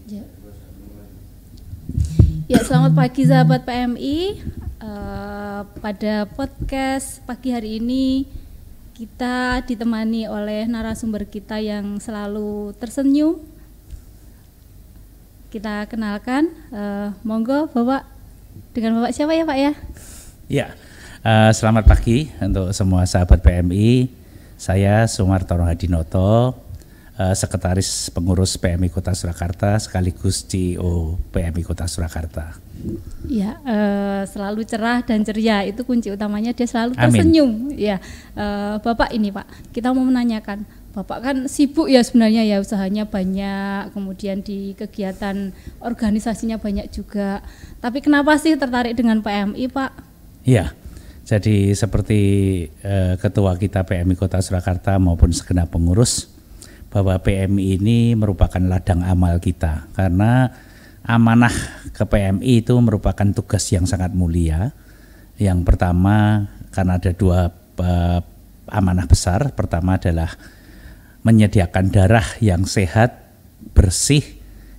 Ya. Ya, selamat pagi sahabat PMI. Pada podcast pagi hari ini kita ditemani oleh narasumber kita yang selalu tersenyum. Kita kenalkan, monggo Bapak. Dengan Bapak siapa ya Pak ya? Ya, selamat pagi untuk semua sahabat PMI. Saya Sumartono Hadinoto, Sekretaris Pengurus PMI Kota Surakarta sekaligus CEO PMI Kota Surakarta. Ya, selalu cerah dan ceria, itu kunci utamanya, dia selalu tersenyum. Amin. Ya, Bapak ini Pak, kita mau menanyakan, Bapak kan sibuk ya sebenarnya ya, usahanya banyak, kemudian di kegiatan organisasinya banyak juga. Tapi kenapa sih tertarik dengan PMI Pak? Ya, jadi seperti Ketua kita PMI Kota Surakarta maupun segenap pengurus, bahwa PMI ini merupakan ladang amal kita, karena amanah ke PMI itu merupakan tugas yang sangat mulia. Yang pertama, karena ada dua amanah besar. Pertama adalah menyediakan darah yang sehat, bersih,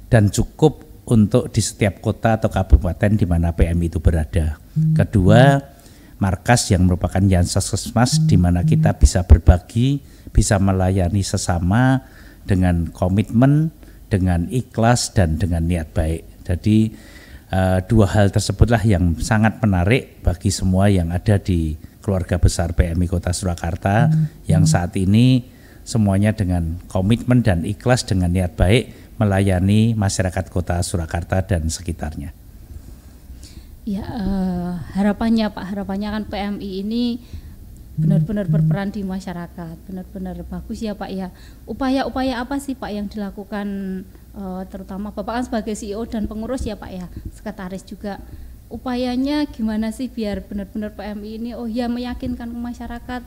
dan cukup untuk di setiap kota atau kabupaten di mana PMI itu berada. Kedua, markas yang merupakan Yansaskesmas di mana kita bisa berbagi, bisa melayani sesama dengan komitmen, dengan ikhlas dan dengan niat baik. Jadi dua hal tersebutlah yang sangat menarik bagi semua yang ada di keluarga besar PMI Kota Surakarta yang saat ini semuanya dengan komitmen dan ikhlas dengan niat baik melayani masyarakat Kota Surakarta dan sekitarnya. Ya, harapannya kan PMI ini benar-benar berperan di masyarakat, benar-benar bagus ya Pak ya. Upaya-upaya apa sih Pak yang dilakukan, terutama Bapak kan sebagai CEO dan pengurus ya Pak ya, sekretaris juga. Upayanya gimana sih biar benar-benar PMI ini meyakinkan ke masyarakat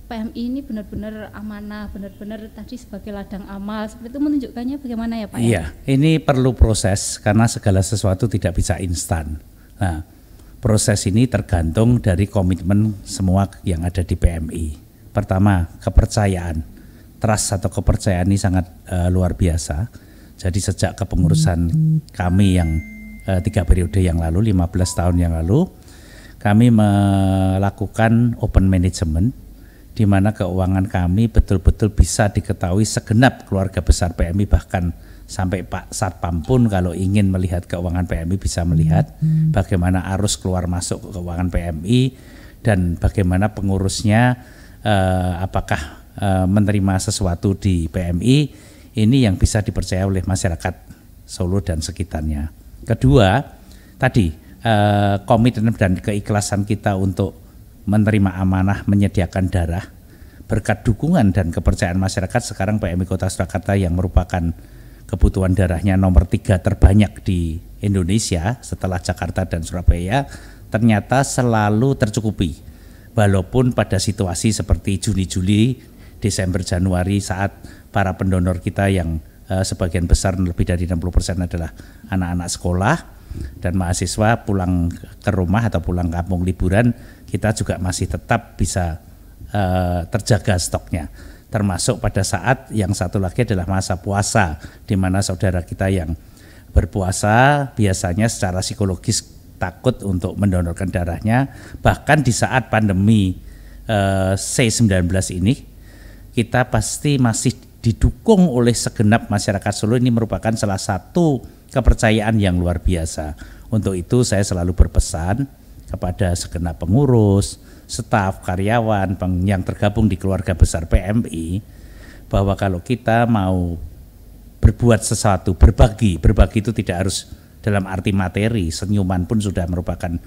PMI ini benar-benar amanah, benar-benar tadi sebagai ladang amal, seperti itu menunjukkannya bagaimana ya Pak ya? Iya, ini perlu proses karena segala sesuatu tidak bisa instan. Nah, proses ini tergantung dari komitmen semua yang ada di PMI. Pertama, kepercayaan. Trust atau kepercayaan ini sangat luar biasa. Jadi sejak kepengurusan kami yang 3 periode yang lalu, 15 tahun yang lalu, kami melakukan open management di mana keuangan kami betul-betul bisa diketahui segenap keluarga besar PMI, bahkan sampai Pak Satpam pun kalau ingin melihat keuangan PMI bisa melihat bagaimana arus keluar masuk keuangan PMI dan bagaimana pengurusnya apakah menerima sesuatu di PMI, ini yang bisa dipercaya oleh masyarakat Solo dan sekitarnya. Kedua, tadi komitmen dan keikhlasan kita untuk menerima amanah menyediakan darah. Berkat dukungan dan kepercayaan masyarakat, sekarang PMI Kota Surakarta yang merupakan kebutuhan darahnya nomor 3 terbanyak di Indonesia setelah Jakarta dan Surabaya, ternyata selalu tercukupi. Walaupun pada situasi seperti Juni-Juli, Desember, Januari saat para pendonor kita yang sebagian besar lebih dari 60% adalah anak-anak sekolah dan mahasiswa pulang ke rumah atau pulang kampung liburan, kita juga masih tetap bisa terjaga stoknya. Termasuk pada saat yang satu lagi adalah masa puasa, di mana saudara kita yang berpuasa biasanya secara psikologis takut untuk mendonorkan darahnya. Bahkan di saat pandemi C19 ini, kita pasti masih didukung oleh segenap masyarakat Solo. Ini merupakan salah satu kepercayaan yang luar biasa. Untuk itu saya selalu berpesan kepada segenap pengurus, staf, karyawan yang tergabung di keluarga besar PMI, bahwa kalau kita mau berbuat sesuatu, berbagi itu tidak harus dalam arti materi, senyuman pun sudah merupakan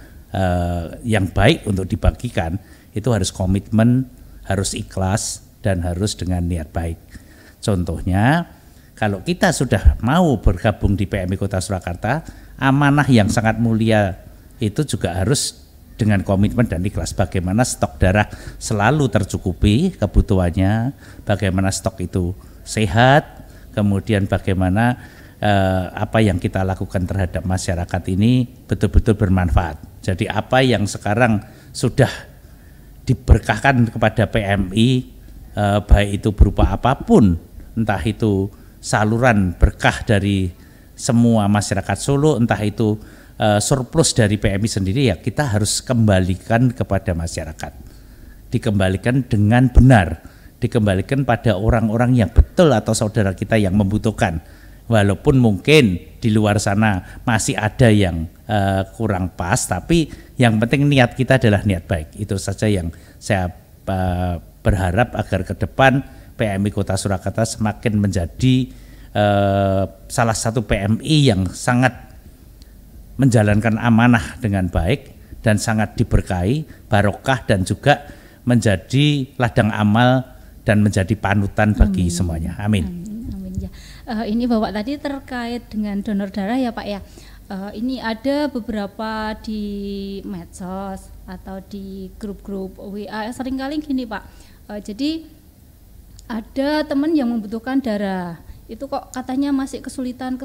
yang baik untuk dibagikan. Itu harus komitmen, harus ikhlas, dan harus dengan niat baik. Contohnya, kalau kita sudah mau bergabung di PMI Kota Surakarta, amanah yang sangat mulia itu juga harus dengan komitmen dan ikhlas. Bagaimana stok darah selalu tercukupi kebutuhannya, bagaimana stok itu sehat, kemudian bagaimana apa yang kita lakukan terhadap masyarakat ini betul-betul bermanfaat. Jadi apa yang sekarang sudah diberkahkan kepada PMI, baik itu berupa apapun, entah itu saluran berkah dari semua masyarakat Solo, entah itu surplus dari PMI sendiri, ya kita harus kembalikan kepada masyarakat, dikembalikan dengan benar, dikembalikan pada orang-orang yang betul atau saudara kita yang membutuhkan. Walaupun mungkin di luar sana masih ada yang kurang pas, tapi yang penting niat kita adalah niat baik. Itu saja yang saya berharap agar ke depan PMI Kota Surakarta semakin menjadi salah satu PMI yang sangat menjalankan amanah dengan baik dan sangat diberkahi, barokah, dan juga menjadi ladang amal dan menjadi panutan bagi semuanya. Amin. Ini Bapak tadi terkait dengan donor darah ya Pak ya. Ini ada beberapa di medsos atau di grup-grup WA seringkali gini Pak. Jadi ada teman yang membutuhkan darah, itu kok katanya masih kesulitan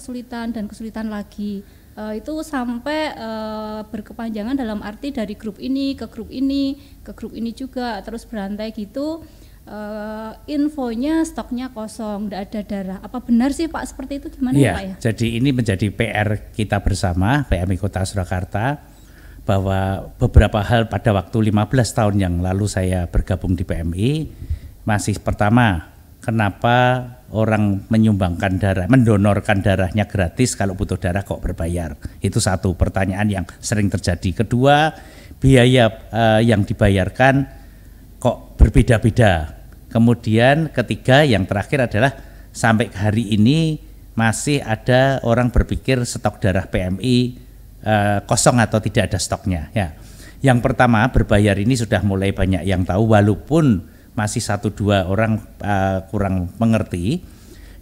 lagi. Itu sampai berkepanjangan dalam arti dari grup ini ke grup ini juga, terus berantai gitu. Infonya stoknya kosong, tidak ada darah. Apa benar sih Pak seperti itu, gimana ya, Pak ya? Jadi ini menjadi PR kita bersama PMI Kota Surakarta, bahwa beberapa hal pada waktu 15 tahun yang lalu saya bergabung di PMI. Masih pertama, kenapa orang menyumbangkan darah, mendonorkan darahnya gratis, kalau butuh darah kok berbayar? Itu satu pertanyaan yang sering terjadi. Kedua, biaya yang dibayarkan kok berbeda-beda. Kemudian ketiga, yang terakhir adalah sampai hari ini masih ada orang berpikir stok darah PMI kosong atau tidak ada stoknya. Ya. Yang pertama, berbayar ini sudah mulai banyak yang tahu, walaupun masih 1-2 orang kurang mengerti,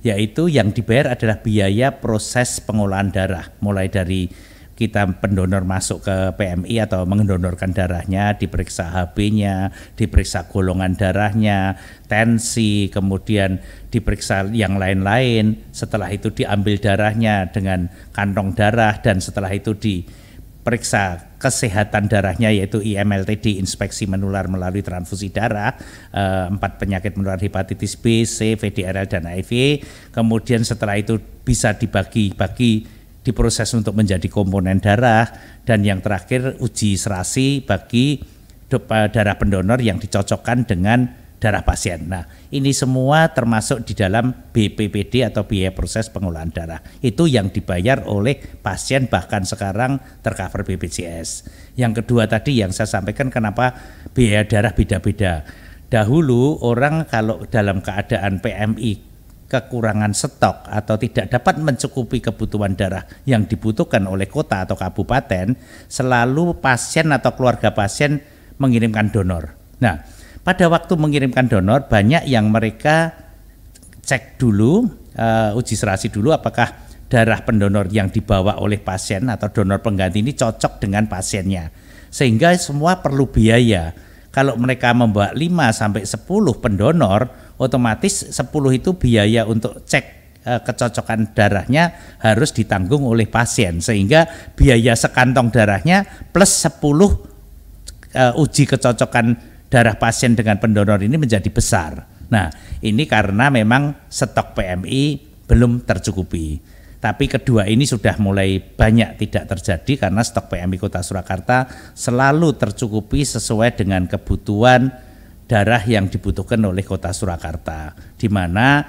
yaitu yang dibayar adalah biaya proses pengolahan darah, mulai dari kita pendonor masuk ke PMI atau mendonorkan darahnya, diperiksa HB-nya, diperiksa golongan darahnya, tensi, kemudian diperiksa yang lain-lain. Setelah itu diambil darahnya dengan kantong darah, dan setelah itu diperiksa kesehatan darahnya, yaitu IMLTD, inspeksi menular melalui transfusi darah, 4 penyakit menular, hepatitis B, C, VDRL, dan HIV. Kemudian setelah itu bisa dibagi-bagi, diproses untuk menjadi komponen darah, dan yang terakhir uji serasi bagi darah pendonor yang dicocokkan dengan darah pasien. Nah, ini semua termasuk di dalam BPPD atau biaya proses pengolahan darah. Itu yang dibayar oleh pasien, bahkan sekarang tercover BPJS. Yang kedua tadi yang saya sampaikan, kenapa biaya darah beda-beda. Dahulu orang kalau dalam keadaan PMI kekurangan stok atau tidak dapat mencukupi kebutuhan darah yang dibutuhkan oleh kota atau kabupaten, selalu pasien atau keluarga pasien mengirimkan donor. Nah, pada waktu mengirimkan donor, banyak yang mereka cek dulu, uji serasi dulu apakah darah pendonor yang dibawa oleh pasien atau donor pengganti ini cocok dengan pasiennya. Sehingga semua perlu biaya. Kalau mereka membawa 5-10 pendonor, otomatis 10 itu biaya untuk cek kecocokan darahnya harus ditanggung oleh pasien, sehingga biaya sekantong darahnya plus 10 uji kecocokan darah pasien dengan pendonor ini menjadi besar. Nah, ini karena memang stok PMI belum tercukupi. Tapi kedua ini sudah mulai banyak tidak terjadi karena stok PMI Kota Surakarta selalu tercukupi sesuai dengan kebutuhan darah yang dibutuhkan oleh Kota Surakarta, di mana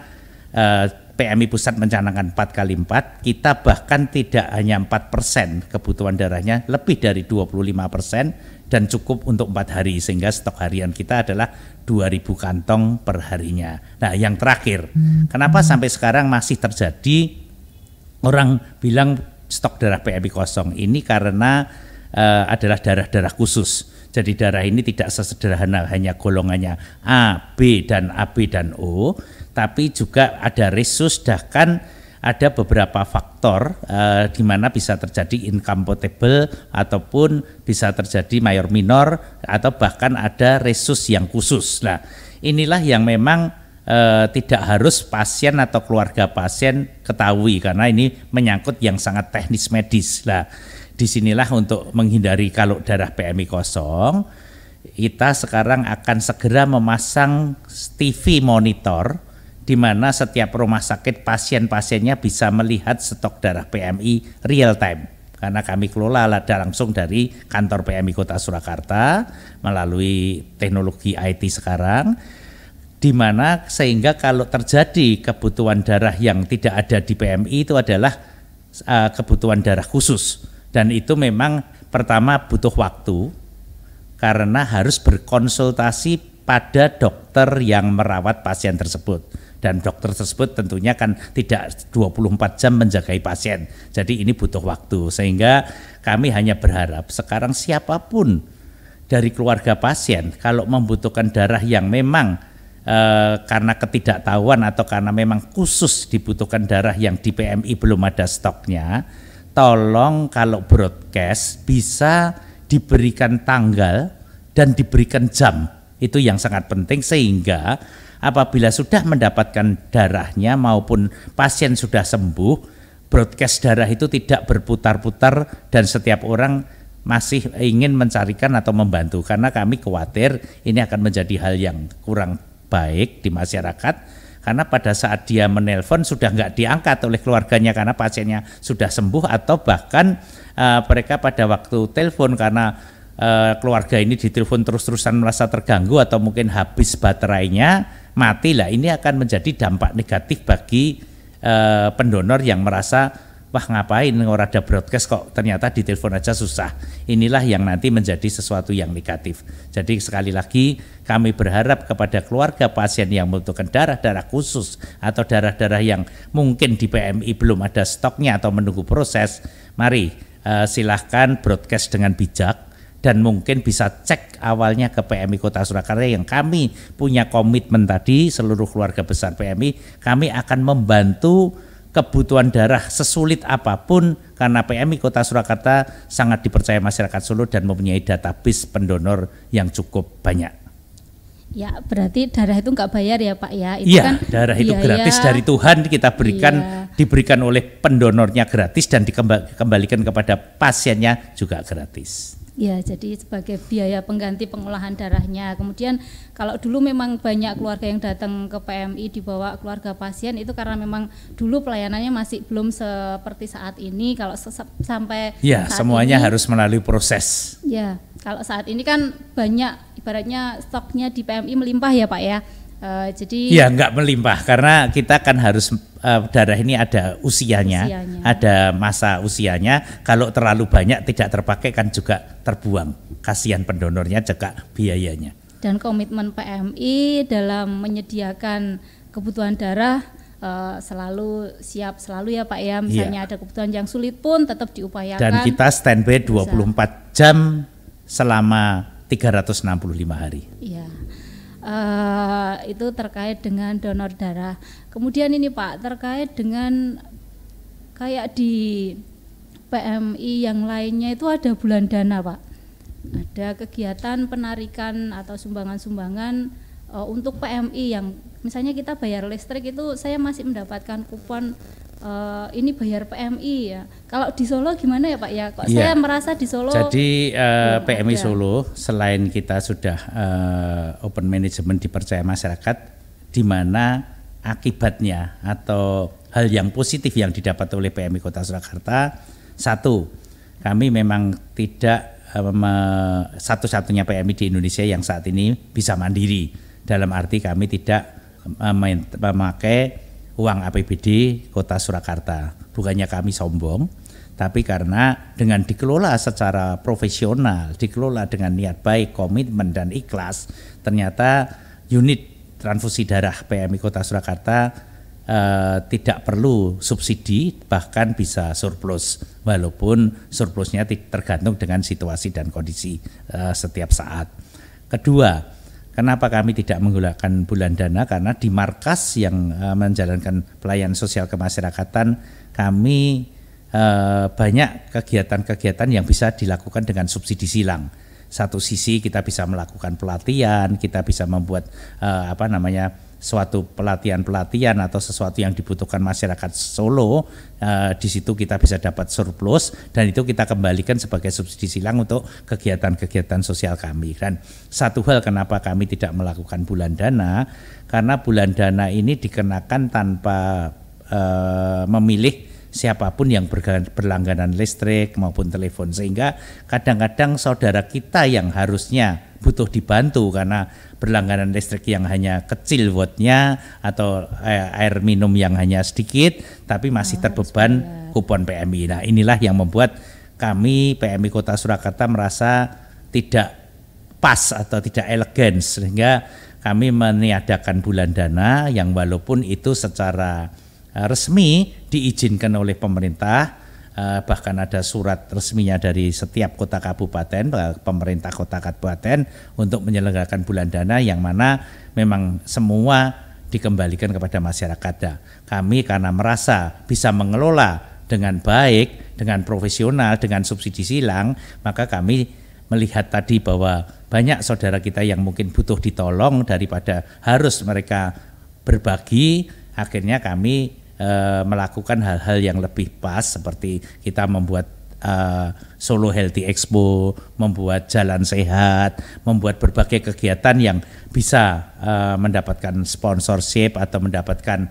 PMI Pusat mencanangkan 4x4, kita bahkan tidak hanya 4% kebutuhan darahnya, lebih dari 25%, dan cukup untuk 4 hari, sehingga stok harian kita adalah 2.000 kantong per harinya. Nah, yang terakhir, kenapa sampai sekarang masih terjadi orang bilang stok darah PMI kosong? Ini karena adalah darah-darah khusus. Jadi darah ini tidak sesederhana hanya golongannya A, B, dan AB dan O, tapi juga ada resus, bahkan ada beberapa faktor di mana bisa terjadi incompatible ataupun bisa terjadi mayor minor, atau bahkan ada resus yang khusus. Nah, inilah yang memang tidak harus pasien atau keluarga pasien ketahui, karena ini menyangkut yang sangat teknis medis. Nah, disinilah untuk menghindari kalau darah PMI kosong, kita sekarang akan segera memasang TV monitor di di mana setiap rumah sakit pasien-pasiennya bisa melihat stok darah PMI real time. Karena kami kelola langsung dari kantor PMI Kota Surakarta melalui teknologi IT sekarang, di mana sehingga kalau terjadi kebutuhan darah yang tidak ada di PMI itu adalah kebutuhan darah khusus, dan itu memang pertama butuh waktu karena harus berkonsultasi pada dokter yang merawat pasien tersebut. Dan dokter tersebut tentunya kan tidak 24 jam menjagai pasien. Jadi ini butuh waktu, sehingga kami hanya berharap sekarang siapapun dari keluarga pasien kalau membutuhkan darah yang memang karena ketidaktahuan atau karena memang khusus dibutuhkan darah yang di PMI belum ada stoknya, tolong kalau broadcast bisa diberikan tanggal dan diberikan jam. Itu yang sangat penting, sehingga apabila sudah mendapatkan darahnya maupun pasien sudah sembuh, broadcast darah itu tidak berputar-putar dan setiap orang masih ingin mencarikan atau membantu, karena kami khawatir ini akan menjadi hal yang kurang baik di masyarakat, karena pada saat dia menelpon sudah nggak diangkat oleh keluarganya karena pasiennya sudah sembuh, atau bahkan mereka pada waktu telepon karena keluarga ini ditelepon terus-terusan merasa terganggu atau mungkin habis baterainya, mati lah. Ini akan menjadi dampak negatif bagi pendonor yang merasa, wah ngapain orang ada broadcast kok ternyata ditelepon aja susah. Inilah yang nanti menjadi sesuatu yang negatif. Jadi sekali lagi kami berharap kepada keluarga pasien yang membutuhkan darah-darah khusus atau darah-darah yang mungkin di PMI belum ada stoknya atau menunggu proses, mari silahkan broadcast dengan bijak. Dan mungkin bisa cek awalnya ke PMI Kota Surakarta yang kami punya komitmen tadi, seluruh keluarga besar PMI, kami akan membantu kebutuhan darah sesulit apapun, karena PMI Kota Surakarta sangat dipercaya masyarakat Solo dan mempunyai database pendonor yang cukup banyak. Ya, berarti darah itu nggak bayar ya Pak ya? Iya, kan darah itu gratis dari Tuhan, kita berikan, diberikan oleh pendonornya gratis dan dikembalikan kepada pasiennya juga gratis. Ya, jadi sebagai biaya pengganti pengolahan darahnya. Kemudian kalau dulu memang banyak keluarga yang datang ke PMI dibawa keluarga pasien, itu karena memang dulu pelayanannya masih belum seperti saat ini. Kalau sampai ya saat semuanya ini, harus melalui proses. Ya, kalau saat ini kan banyak, ibaratnya stoknya di PMI melimpah ya Pak ya. Jadi ya nggak melimpah, karena kita kan harus darah ini ada usianya, ada masa usianya. Kalau terlalu banyak tidak terpakai kan juga terbuang, kasihan pendonornya juga biayanya. Dan komitmen PMI dalam menyediakan kebutuhan darah selalu siap selalu ya Pak ya. Misalnya ada kebutuhan yang sulit pun tetap diupayakan. Dan kita standby 24 jam selama 365 hari. Iya. Itu terkait dengan donor darah. Kemudian ini Pak, terkait dengan kayak di PMI yang lainnya itu ada bulan dana Pak. Ada kegiatan penarikan atau sumbangan-sumbangan untuk PMI yang misalnya kita bayar listrik itu saya masih mendapatkan kupon ini bayar PMI ya. Kalau di Solo gimana ya Pak ya? Kok saya merasa di Solo. Jadi PMI Solo selain kita sudah open management dipercaya masyarakat, di mana akibatnya atau hal yang positif yang didapat oleh PMI Kota Surakarta, satu, kami memang tidak satu-satunya PMI di Indonesia yang saat ini bisa mandiri. Dalam arti kami tidak memakai uang APBD Kota Surakarta. Bukannya kami sombong, tapi karena dengan dikelola secara profesional, dikelola dengan niat baik, komitmen dan ikhlas, ternyata unit transfusi darah PMI Kota Surakarta tidak perlu subsidi, bahkan bisa surplus, walaupun surplusnya tergantung dengan situasi dan kondisi setiap saat. Kedua, kenapa kami tidak menggunakan bulan dana? Karena di markas yang menjalankan pelayanan sosial kemasyarakatan, kami banyak kegiatan-kegiatan yang bisa dilakukan dengan subsidi silang. Satu sisi kita bisa melakukan pelatihan, kita bisa membuat suatu pelatihan-pelatihan atau sesuatu yang dibutuhkan masyarakat Solo, di situ kita bisa dapat surplus dan itu kita kembalikan sebagai subsidi silang untuk kegiatan-kegiatan sosial kami. Dan satu hal kenapa kami tidak melakukan bulan dana, karena bulan dana ini dikenakan tanpa memilih siapapun yang berlangganan listrik maupun telepon, sehingga kadang-kadang saudara kita yang harusnya butuh dibantu karena berlangganan listrik yang hanya kecil wattnya atau air minum yang hanya sedikit tapi masih terbeban kupon PMI. Nah, inilah yang membuat kami PMI Kota Surakarta merasa tidak pas atau tidak elegan, sehingga kami meniadakan bulan dana yang walaupun itu secara resmi diizinkan oleh pemerintah, bahkan ada surat resminya dari setiap kota kabupaten, pemerintah kota kabupaten untuk menyelenggarakan bulan dana yang mana memang semua dikembalikan kepada masyarakat. Kami karena merasa bisa mengelola dengan baik, dengan profesional, dengan subsidi silang, maka kami melihat tadi bahwa banyak saudara kita yang mungkin butuh ditolong daripada harus mereka berbagi, akhirnya kami melakukan hal-hal yang lebih pas seperti kita membuat Solo Healthy Expo, membuat jalan sehat, membuat berbagai kegiatan yang bisa mendapatkan sponsorship atau mendapatkan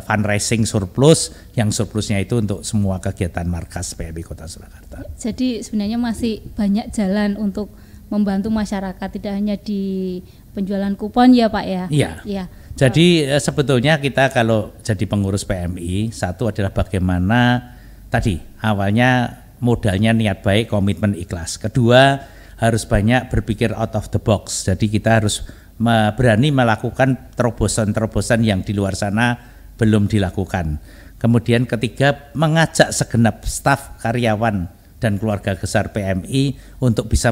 fundraising surplus, yang surplusnya itu untuk semua kegiatan markas PMI Kota Surakarta. Jadi sebenarnya masih banyak jalan untuk membantu masyarakat, tidak hanya di penjualan kupon ya Pak ya? Iya. Ya. Jadi sebetulnya kita kalau jadi pengurus PMI, satu adalah bagaimana tadi awalnya modalnya niat baik, komitmen ikhlas. Kedua harus banyak berpikir out of the box. Jadi kita harus berani melakukan terobosan-terobosan yang di luar sana belum dilakukan. Kemudian ketiga, mengajak segenap staf, karyawan dan keluarga besar PMI untuk bisa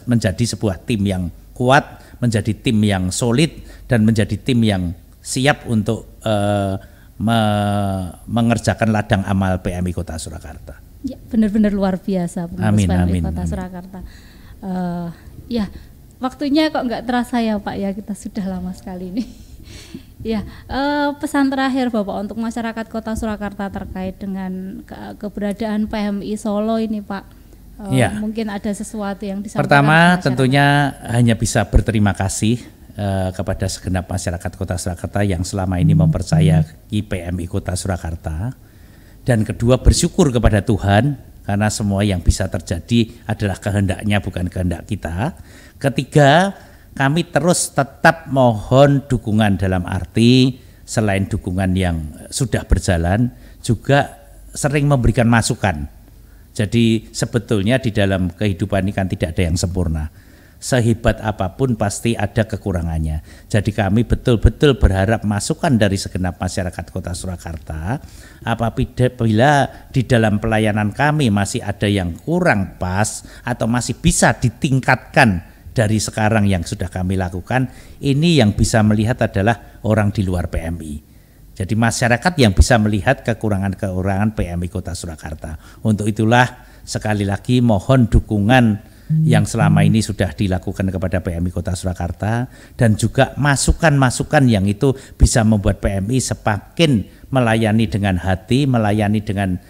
menjadi sebuah tim yang kuat, menjadi tim yang solid dan menjadi tim yang siap untuk mengerjakan ladang amal PMI Kota Surakarta. Ya, benar-benar luar biasa pengurus PMI Kota Surakarta. Ya, waktunya kok nggak terasa ya Pak ya, kita sudah lama sekali ini. Ya, pesan terakhir Bapak untuk masyarakat Kota Surakarta terkait dengan keberadaan PMI Solo ini Pak. Ya. Mungkin ada sesuatu yang disampaikan. Pertama tentunya hanya bisa berterima kasih kepada segenap masyarakat Kota Surakarta yang selama ini mempercayai PMI Kota Surakarta. Dan kedua, bersyukur kepada Tuhan karena semua yang bisa terjadi adalah kehendaknya, bukan kehendak kita. Ketiga, kami terus tetap mohon dukungan dalam arti selain dukungan yang sudah berjalan, juga sering memberikan masukan. Jadi sebetulnya di dalam kehidupan ini kan tidak ada yang sempurna. Sehebat apapun pasti ada kekurangannya. Jadi kami betul-betul berharap masukan dari segenap masyarakat Kota Surakarta. Apabila di dalam pelayanan kami masih ada yang kurang pas atau masih bisa ditingkatkan dari sekarang yang sudah kami lakukan, ini yang bisa melihat adalah orang di luar PMI. Jadi masyarakat yang bisa melihat kekurangan-kekurangan PMI Kota Surakarta. Untuk itulah sekali lagi mohon dukungan yang selama ini sudah dilakukan kepada PMI Kota Surakarta, dan juga masukan-masukan yang itu bisa membuat PMI semakin melayani dengan hati, melayani dengan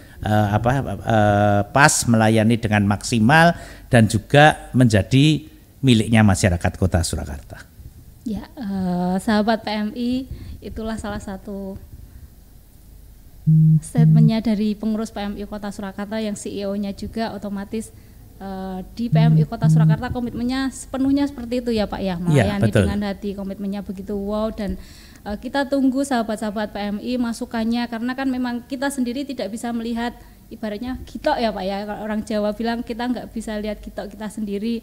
pas, melayani dengan maksimal, dan juga menjadi miliknya masyarakat Kota Surakarta. Ya, sahabat PMI, itulah salah satu statementnya dari pengurus PMI Kota Surakarta yang CEO-nya juga otomatis di PMI Kota Surakarta komitmennya sepenuhnya seperti itu ya Pak ya, melayani dengan hati, komitmennya begitu wow. Dan kita tunggu sahabat-sahabat PMI masukannya, karena kan memang kita sendiri tidak bisa melihat ibaratnya gitok ya Pak ya, orang Jawa bilang kita nggak bisa lihat gitok kita sendiri.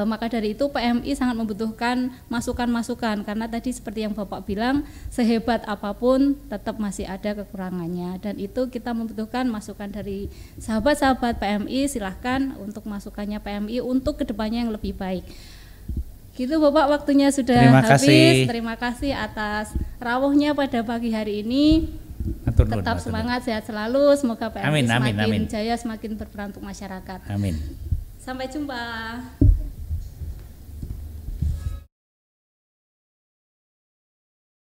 Maka dari itu PMI sangat membutuhkan masukan-masukan, karena tadi seperti yang Bapak bilang, sehebat apapun tetap masih ada kekurangannya, dan itu kita membutuhkan masukan dari sahabat-sahabat PMI. Silahkan untuk masukannya PMI untuk kedepannya yang lebih baik. Gitu Bapak, waktunya sudah habis. Terima kasih atas rawuhnya pada pagi hari ini. Tetap semangat, sehat selalu, semoga PMI semakin jaya, semakin berperan untuk masyarakat. Amin. Sampai jumpa.